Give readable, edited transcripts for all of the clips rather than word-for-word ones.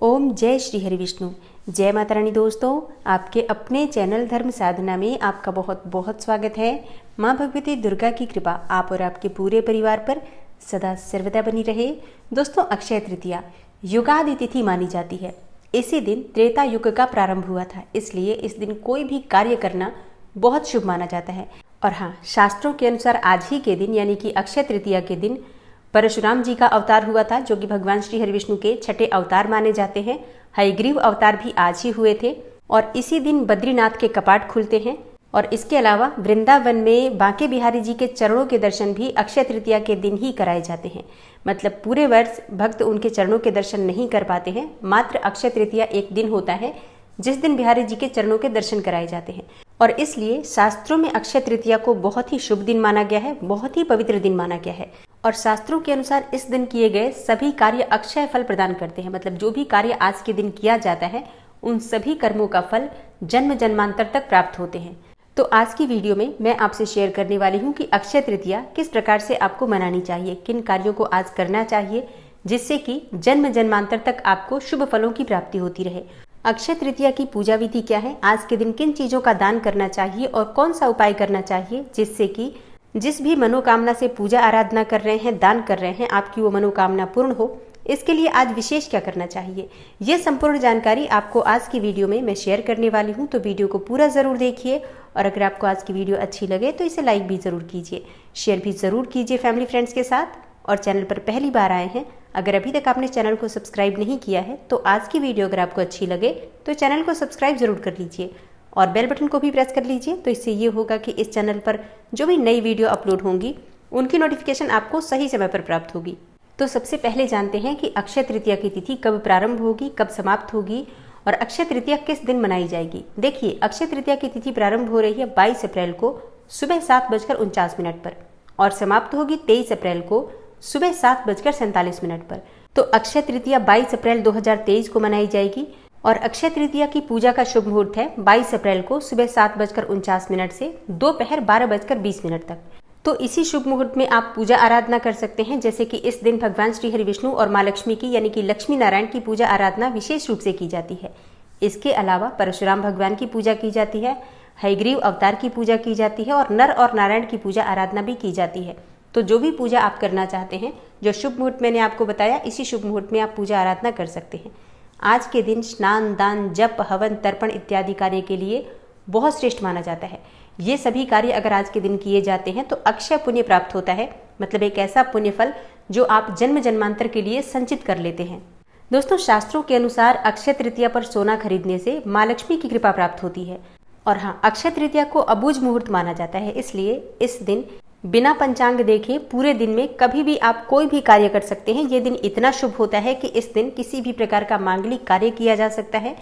ओम जय श्री हरि विष्णु। जय माता रानी। दोस्तों, आपके अपने चैनल धर्म साधना में आपका बहुत बहुत स्वागत है। माँ भगवती दुर्गा की कृपा आप और आपके पूरे परिवार पर सदा सर्वदा बनी रहे। दोस्तों, अक्षय तृतीया युगादि तिथि मानी जाती है। इसी दिन त्रेता युग का प्रारंभ हुआ था, इसलिए इस दिन कोई भी कार्य करना बहुत शुभ माना जाता है। और हाँ, शास्त्रों के अनुसार आज ही के दिन यानी कि अक्षय तृतीया के दिन परशुराम जी का अवतार हुआ था, जो कि भगवान श्री हरि विष्णु के छठे अवतार माने जाते हैं। हयग्रीव अवतार भी आज ही हुए थे और इसी दिन बद्रीनाथ के कपाट खुलते हैं। और इसके अलावा वृंदावन में बांके बिहारी जी के चरणों के दर्शन भी अक्षय तृतीया के दिन ही कराए जाते हैं। मतलब पूरे वर्ष भक्त उनके चरणों के दर्शन नहीं कर पाते हैं, मात्र अक्षय तृतीया एक दिन होता है जिस दिन बिहारी जी के चरणों के दर्शन कराए जाते हैं। और इसलिए शास्त्रों में अक्षय तृतीया को बहुत ही शुभ दिन माना गया है, बहुत ही पवित्र दिन माना गया है। और शास्त्रों के अनुसार इस दिन किए गए सभी कार्य अक्षय फल प्रदान करते हैं। मतलब जो भी कार्य आज के दिन किया जाता है उन सभी कर्मों का फल जन्म जन्मांतर तक प्राप्त होते हैं। तो आज की वीडियो में मैं आपसे शेयर करने वाली हूँ कि अक्षय तृतीया किस प्रकार से आपको मनानी चाहिए, किन कार्यों को आज करना चाहिए जिससे कि जन्म जन्मांतर तक आपको शुभ फलों की प्राप्ति होती रहे। अक्षय तृतीया की पूजा विधि क्या है, आज के दिन किन चीजों का दान करना चाहिए और कौन सा उपाय करना चाहिए जिससे कि जिस भी मनोकामना से पूजा आराधना कर रहे हैं, दान कर रहे हैं, आपकी वो मनोकामना पूर्ण हो। इसके लिए आज विशेष क्या करना चाहिए, ये संपूर्ण जानकारी आपको आज की वीडियो में मैं शेयर करने वाली हूँ। तो वीडियो को पूरा जरूर देखिए और अगर आपको आज की वीडियो अच्छी लगे तो इसे लाइक भी जरूर कीजिए, शेयर भी जरूर कीजिए फैमिली फ्रेंड्स के साथ। और चैनल पर पहली बार आए हैं, अगर अभी तक आपने चैनल को सब्सक्राइब नहीं किया है तो आज की वीडियो अगर आपको अच्छी लगे तो चैनल को सब्सक्राइब जरूर कर लीजिए और बेल बटन को भी प्रेस कर लीजिए। तो इससे ये होगा कि इस चैनल पर जो भी नई वीडियो अपलोड होंगी उनकी नोटिफिकेशन आपको सही समय पर प्राप्त होगी। तो सबसे पहले जानते हैं कि अक्षय तृतीया की तिथि कब प्रारंभ होगी, कब समाप्त होगी और अक्षय तृतीया किस दिन मनाई जाएगी। देखिए, अक्षय तृतीया की तिथि प्रारंभ हो रही है 22 अप्रैल को सुबह 7:49 पर और समाप्त होगी 23 अप्रैल को सुबह 7:47 पर। तो अक्षय तृतीया 22 अप्रैल 2023 को मनाई जाएगी और अक्षय तृतीया की पूजा का शुभ मुहूर्त है 22 अप्रैल को सुबह 7:49 से दोपहर 12:20 तक। तो इसी शुभ मुहूर्त में आप पूजा आराधना कर सकते हैं, जैसे कि इस दिन भगवान श्री हरि विष्णु और माँ लक्ष्मी की यानी कि लक्ष्मी नारायण की पूजा आराधना विशेष रूप से की जाती है। इसके अलावा परशुराम भगवान की पूजा की जाती है, हयग्रीव अवतार की पूजा की जाती है और नर और नारायण की पूजा आराधना भी की जाती है। तो जो भी पूजा आप करना चाहते हैं, जो शुभ मुहूर्त मैंने आपको बताया, इसी शुभ मुहूर्त में आप पूजा आराधना कर सकते हैं। आज के दिन स्नान, दान, जप, हवन, तर्पण इत्यादि कार्य के लिए बहुत श्रेष्ठ माना जाता है। ये सभी कार्य अगर आज के दिन किए जाते हैं तो अक्षय पुण्य प्राप्त होता है, मतलब एक ऐसा पुण्य फल जो आप जन्म जन्मांतर के लिए संचित कर लेते हैं। दोस्तों, शास्त्रों के अनुसार अक्षय तृतीया पर सोना खरीदने से माँ लक्ष्मी की कृपा प्राप्त होती है। और हाँ, अक्षय तृतीया को अबूझ मुहूर्त माना जाता है, इसलिए इस दिन बिना पंचांग देखे पूरे दिन में कभी भी आप कोई भी कार्य कर सकते हैं। ये दिन इतना शुभ होता है कि इस दिन किसी भी प्रकार का मांगलिक कार्य किया जा सकता है।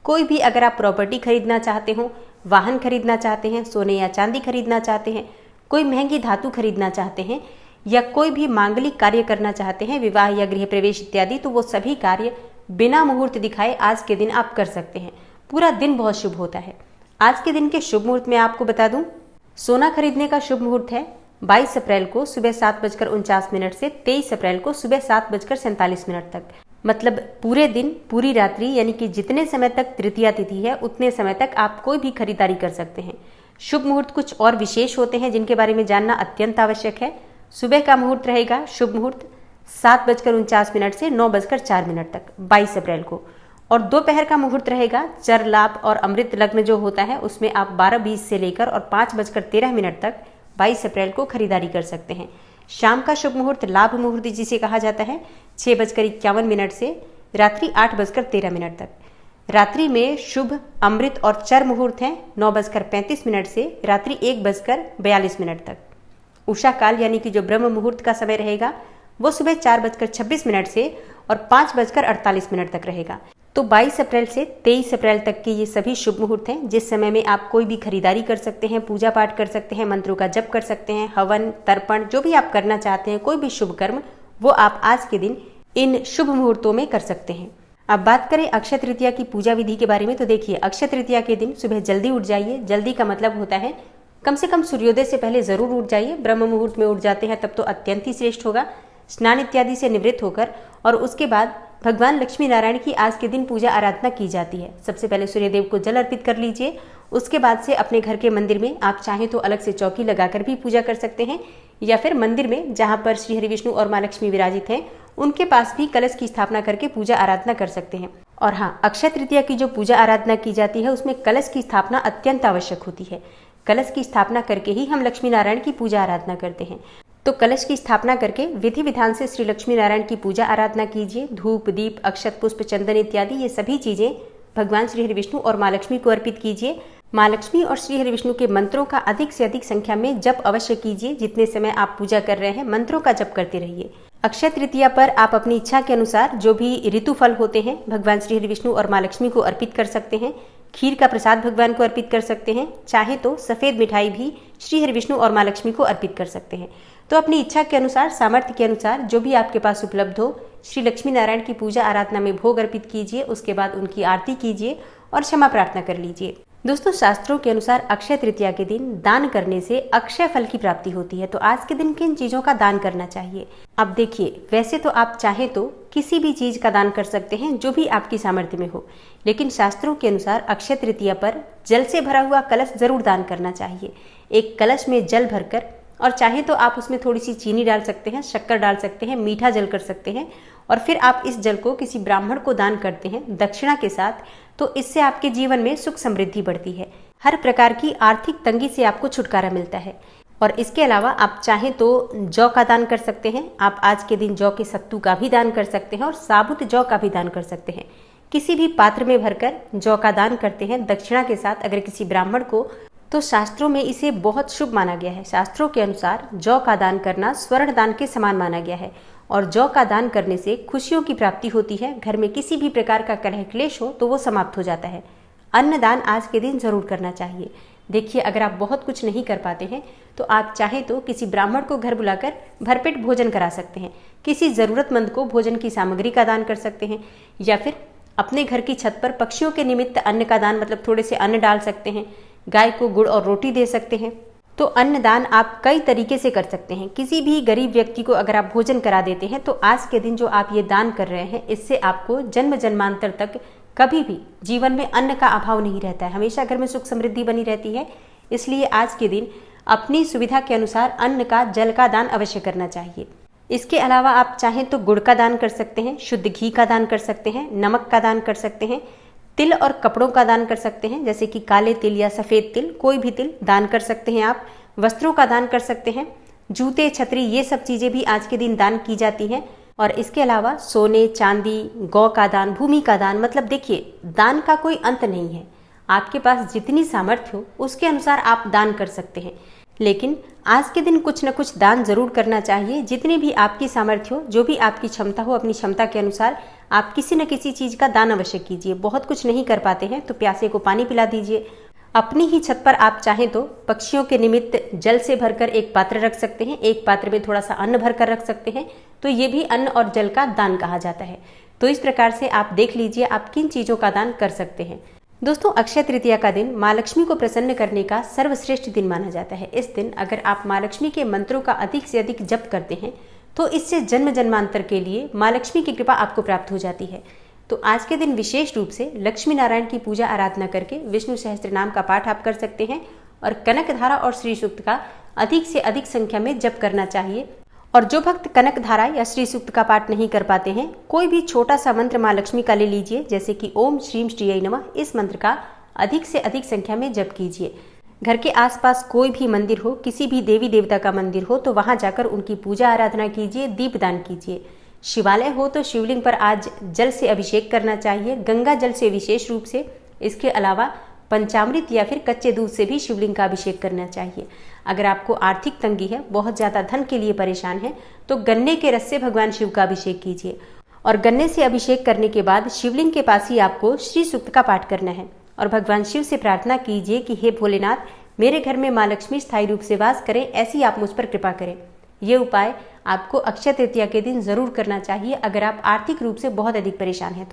कोई भी अगर आप प्रॉपर्टी खरीदना चाहते हो, वाहन खरीदना चाहते हैं, सोने या चांदी खरीदना चाहते हैं, कोई महंगी धातु खरीदना चाहते हैं या कोई भी मांगलिक कार्य करना चाहते हैं, विवाह या गृह प्रवेश इत्यादि, तो वो सभी कार्य बिना मुहूर्त दिखाए आज के दिन आप कर सकते हैं। पूरा दिन बहुत शुभ होता है। आज के दिन के शुभ मुहूर्त में आपको बता दूं, सोना खरीदने का शुभ मुहूर्त है 22 अप्रैल को सुबह 7:49 से 23 अप्रैल को सुबह 7:47 तक। मतलब पूरे दिन, पूरी रात्रि, यानी कि जितने समय तक तृतीया तिथि है उतने समय तक आप कोई भी खरीदारी कर सकते हैं। शुभ मुहूर्त कुछ और विशेष होते हैं जिनके बारे में जानना अत्यंत आवश्यक है। सुबह का मुहूर्त रहेगा शुभ मुहूर्त 7:49 से 9:04 तक 22 अप्रैल को। और दोपहर का मुहूर्त रहेगा चर लाभ और अमृत लग्न जो होता है उसमें आप 12:20 से लेकर और 5:13 तक 22 अप्रैल को खरीदारी कर सकते हैं। शाम का शुभ मुहूर्त लाभ मुहूर्त जिसे कहा जाता है 6:51 से रात्रि 8:13 तक। रात्रि में शुभ अमृत और चर मुहूर्त है 9:35 से रात्रि 1:42 तक। उषा काल यानी कि जो ब्रह्म मुहूर्त का समय रहेगा वो सुबह 4:26 से और 5:48 तक रहेगा। तो 22 अप्रैल से 23 अप्रैल तक के ये सभी शुभ मुहूर्त हैं जिस समय में आप कोई भी खरीदारी कर सकते हैं, पूजा पाठ कर सकते हैं, मंत्रों का जप कर सकते हैं, हवन, तर्पण जो भी आप करना चाहते हैं, कोई भी शुभ कर्म, वो आप आज के दिन इन शुभ मुहूर्तों में कर सकते हैं। अब बात करें अक्षय तृतीया की पूजा विधि के बारे में, तो देखिए, अक्षय तृतीया के दिन सुबह जल्दी उठ जाइए। जल्दी का मतलब होता है कम से कम सूर्योदय से पहले जरूर उठ जाइए। ब्रह्म मुहूर्त में उठ जाते हैं तब तो अत्यंत ही श्रेष्ठ होगा। स्नान इत्यादि से निवृत्त होकर और उसके बाद भगवान लक्ष्मी नारायण की आज के दिन पूजा आराधना की जाती है। सबसे पहले सूर्यदेव को जल अर्पित कर लीजिए। उसके बाद से अपने घर के मंदिर में आप चाहें तो अलग से चौकी लगाकर भी पूजा कर सकते हैं, या फिर मंदिर में जहां पर श्री हरि विष्णु और मां लक्ष्मी विराजित हैं उनके पास भी कलश की स्थापना करके पूजा आराधना कर सकते हैं। और हाँ, अक्षय तृतीया की जो पूजा आराधना की जाती है उसमें कलश की स्थापना अत्यंत आवश्यक होती है। कलश की स्थापना करके ही हम लक्ष्मी नारायण की पूजा आराधना करते हैं। तो कलश की स्थापना करके विधि विधान से श्री लक्ष्मी नारायण की पूजा आराधना कीजिए। धूप, दीप, अक्षत, पुष्प, चंदन इत्यादि ये सभी चीजें भगवान श्री हरि विष्णु और मां लक्ष्मी को अर्पित कीजिए। मां लक्ष्मी और श्री हरि विष्णु के मंत्रों का अधिक से अधिक संख्या में जप अवश्य कीजिए। जितने समय आप पूजा कर रहे हैं मंत्रों का जप करते रहिए। अक्षय तृतीया पर आप अपनी इच्छा के अनुसार जो भी ऋतु फल होते हैं भगवान श्री हरि विष्णु और मां लक्ष्मी को अर्पित कर सकते हैं। खीर का प्रसाद भगवान को अर्पित कर सकते हैं। चाहे तो सफेद मिठाई भी श्री हरि विष्णु और मां लक्ष्मी को अर्पित कर सकते हैं। तो अपनी इच्छा के अनुसार, सामर्थ्य के अनुसार जो भी आपके पास उपलब्ध हो, श्री लक्ष्मी नारायण की पूजा आराधना में भोग अर्पित कीजिए। उसके बाद उनकी आरती कीजिए और क्षमा प्रार्थना कर लीजिए। दोस्तों, शास्त्रों के अनुसार अक्षय तृतीया के दिन दान करने से अक्षय फल की प्राप्ति होती है। तो आज के दिन किन चीजों का दान करना चाहिए? अब देखिए, वैसे तो आप चाहे तो किसी भी चीज का दान कर सकते हैं जो भी आपकी सामर्थ्य में हो, लेकिन शास्त्रों के अनुसार अक्षय तृतीया पर जल से भरा हुआ कलश जरूर दान करना चाहिए। एक कलश में जल भरकर, और चाहे तो आप उसमें थोड़ी सी चीनी डाल सकते हैं, शक्कर डाल सकते हैं, मीठा जल कर सकते हैं, और फिर आप इस जल को किसी ब्राह्मण को दान करते हैं दक्षिणा के साथ। तो इससे आपके जीवन में सुख समृद्धि बढ़ती है। हर प्रकार की आर्थिक तंगी से आपको छुटकारा मिलता है। और इसके अलावा आप चाहें तो जौ का दान कर सकते हैं। आप आज के दिन जौ के सत्तू का भी दान कर सकते हैं और साबुत जौ का भी दान कर सकते हैं। किसी भी पात्र में भरकर जौ का दान करते हैं दक्षिणा के साथ अगर किसी ब्राह्मण को, तो शास्त्रों में इसे बहुत शुभ माना गया है। शास्त्रों के अनुसार जौ का दान करना स्वर्ण दान के समान माना गया है, और जौ का दान करने से खुशियों की प्राप्ति होती है। घर में किसी भी प्रकार का कलह क्लेश हो तो वो समाप्त हो जाता है। अन्नदान आज के दिन जरूर करना चाहिए। देखिए, अगर आप बहुत कुछ नहीं कर पाते हैं तो आप चाहे तो किसी ब्राह्मण को घर बुलाकर भरपेट भोजन करा सकते हैं। किसी जरूरतमंद को भोजन की सामग्री का दान कर सकते हैं, या फिर अपने घर की छत पर पक्षियों के निमित्त अन्न का दान, मतलब थोड़े से अन्न डाल सकते हैं। गाय को गुड़ और रोटी दे सकते हैं। तो अन्नदान आप कई तरीके से कर सकते हैं। किसी भी गरीब व्यक्ति को अगर आप भोजन करा देते हैं तो आज के दिन जो आप ये दान कर रहे हैं, इससे आपको जन्म जन्मांतर तक कभी भी जीवन में अन्न का अभाव नहीं रहता है। हमेशा घर में सुख समृद्धि बनी रहती है। इसलिए आज के दिन अपनी सुविधा के अनुसार अन्न का, जल का दान अवश्य करना चाहिए। इसके अलावा आप चाहें तो गुड़ का दान कर सकते हैं, शुद्ध घी का दान कर सकते हैं, नमक का दान कर सकते हैं, तिल और कपड़ों का दान कर सकते हैं, जैसे कि काले तिल या सफेद तिल, कोई भी तिल दान कर सकते हैं आप। वस्त्रों का दान कर सकते हैं, जूते, छतरी, ये सब चीजें भी आज के दिन दान की जाती हैं। और इसके अलावा सोने, चांदी, गौ का दान, भूमि का दान, मतलब देखिए, दान का कोई अंत नहीं है। आपके पास जितनी सामर्थ्य हो उसके अनुसार आप दान कर सकते हैं। लेकिन आज के दिन कुछ न कुछ दान जरूर करना चाहिए। जितनी भी आपकी सामर्थ्य हो, जो भी आपकी क्षमता हो, अपनी क्षमता के अनुसार आप किसी न किसी चीज का दान अवश्य कीजिए। बहुत कुछ नहीं कर पाते हैं तो प्यासे को पानी पिला दीजिए। अपनी ही छत पर आप चाहें तो पक्षियों के निमित्त जल से भरकर एक पात्र रख सकते हैं, एक पात्र में थोड़ा सा अन्न भरकर रख सकते हैं। तो ये भी अन्न और जल का दान कहा जाता है। तो इस प्रकार से आप देख लीजिए आप किन चीजों का दान कर सकते हैं। दोस्तों, अक्षय तृतीया का दिन माँ लक्ष्मी को प्रसन्न करने का सर्वश्रेष्ठ दिन माना जाता है। इस दिन अगर आप माँ लक्ष्मी के मंत्रों का अधिक से अधिक जप करते हैं तो इससे जन्म जन्मांतर के लिए माँ लक्ष्मी की कृपा आपको प्राप्त हो जाती है। तो आज के दिन विशेष रूप से लक्ष्मी नारायण की पूजा आराधना करके विष्णु सहस्त्र नाम का पाठ आप कर सकते हैं, और कनक धारा और श्री सूक्त का अधिक से अधिक संख्या में जप करना चाहिए। और जो भक्त कनक धारा या श्री सूक्त का पाठ नहीं कर पाते हैं, कोई भी छोटा सा मंत्र माँ लक्ष्मी का ले लीजिए, जैसे कि ओम श्रीम श्रीयै नमः। इस मंत्र का अधिक से अधिक संख्या में जप कीजिए। घर के आसपास कोई भी मंदिर हो, किसी भी देवी देवता का मंदिर हो तो वहां जाकर उनकी पूजा आराधना कीजिए, दीपदान कीजिए। शिवालय हो तो शिवलिंग पर आज जल से अभिषेक करना चाहिए, गंगा जल से विशेष रूप से। इसके अलावा पंचामृत या फिर कच्चे दूध से भी शिवलिंग का अभिषेक करना चाहिए। अगर आपको आर्थिक तंगी है, बहुत ज्यादा धन के लिए परेशान है, तो गन्ने के रस से भगवान शिव का अभिषेक कीजिए। और गन्ने से अभिषेक करने के बाद शिवलिंग के पास ही आपको श्री सूक्त का पाठ करना है और भगवान शिव से प्रार्थना कीजिए कि हे भोलेनाथ, मेरे घर में माँ लक्ष्मी स्थायी रूप से वास करें, ऐसी आप मुझ पर कृपा करें। ये उपाय आपको अक्षय तृतीया के दिन जरूर करना चाहिए अगर आप आर्थिक रूप से बहुत अधिक परेशान हैं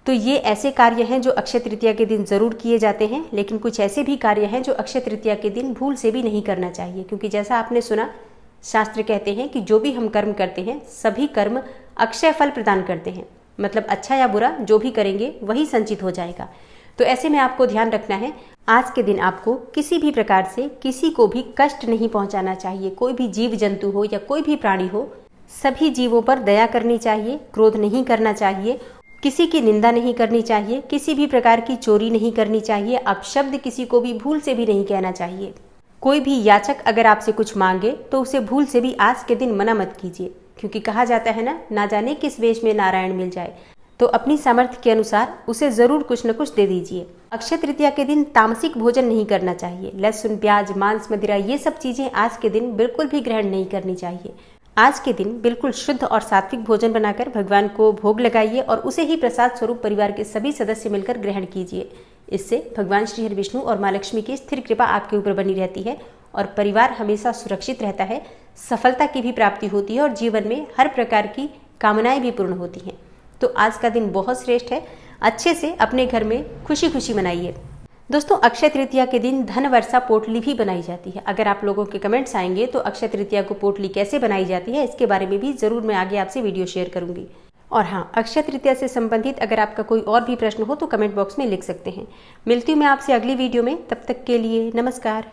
तो ये ऐसे कार्य हैं जो अक्षय तृतीया के दिन जरूर किए जाते हैं। लेकिन कुछ ऐसे भी कार्य हैं जो अक्षय तृतीया के दिन भूल से भी नहीं करना चाहिए, क्योंकि जैसा आपने सुना, शास्त्र कहते हैं कि जो भी हम कर्म करते हैं सभी कर्म अक्षय फल प्रदान करते हैं, मतलब अच्छा या बुरा जो भी करेंगे वही संचित हो जाएगा। तो ऐसे में आपको ध्यान रखना है, आज के दिन आपको किसी भी प्रकार से किसी को भी कष्ट नहीं पहुंचाना चाहिए। कोई भी जीव जंतु हो या कोई भी प्राणी हो, सभी जीवों पर दया करनी चाहिए, क्रोध नहीं करना चाहिए, किसी की निंदा नहीं करनी चाहिए, किसी भी प्रकार की चोरी नहीं करनी चाहिए, अपशब्द किसी को भी भूल से भी नहीं कहना चाहिए। कोई भी याचक अगर आपसे कुछ मांगे तो उसे भूल से भी आज के दिन मना मत कीजिए, क्योंकि कहा जाता है ना जाने किस वेश में नारायण मिल जाए। तो अपनी सामर्थ्य के अनुसार उसे जरूर कुछ न कुछ दे दीजिए। अक्षय तृतीया के दिन तामसिक भोजन नहीं करना चाहिए। लहसुन, प्याज, मांस, मदिरा ये सब चीजें आज के दिन बिल्कुल भी ग्रहण नहीं करनी चाहिए। आज के दिन बिल्कुल शुद्ध और सात्विक भोजन बनाकर भगवान को भोग लगाइए और उसे ही प्रसाद स्वरूप परिवार के सभी सदस्य मिलकर ग्रहण कीजिए। इससे भगवान श्री हरि विष्णु और माँ लक्ष्मी की स्थिर कृपा आपके ऊपर बनी रहती है और परिवार हमेशा सुरक्षित रहता है, सफलता की भी प्राप्ति होती है और जीवन में हर प्रकार की कामनाएं भी पूर्ण होती हैं। तो आज का दिन बहुत श्रेष्ठ है, अच्छे से अपने घर में खुशी खुशी मनाइए। दोस्तों, अक्षय तृतीया के दिन धन वर्षा पोटली भी बनाई जाती है। अगर आप लोगों के कमेंट्स आएंगे तो अक्षय तृतीया को पोटली कैसे बनाई जाती है इसके बारे में भी जरूर मैं आगे आपसे वीडियो शेयर करूंगी। और हाँ, अक्षय तृतीया से संबंधित अगर आपका कोई और भी प्रश्न हो तो कमेंट बॉक्स में लिख सकते हैं। मिलती हूँ मैं आपसे अगली वीडियो में, तब तक के लिए नमस्कार।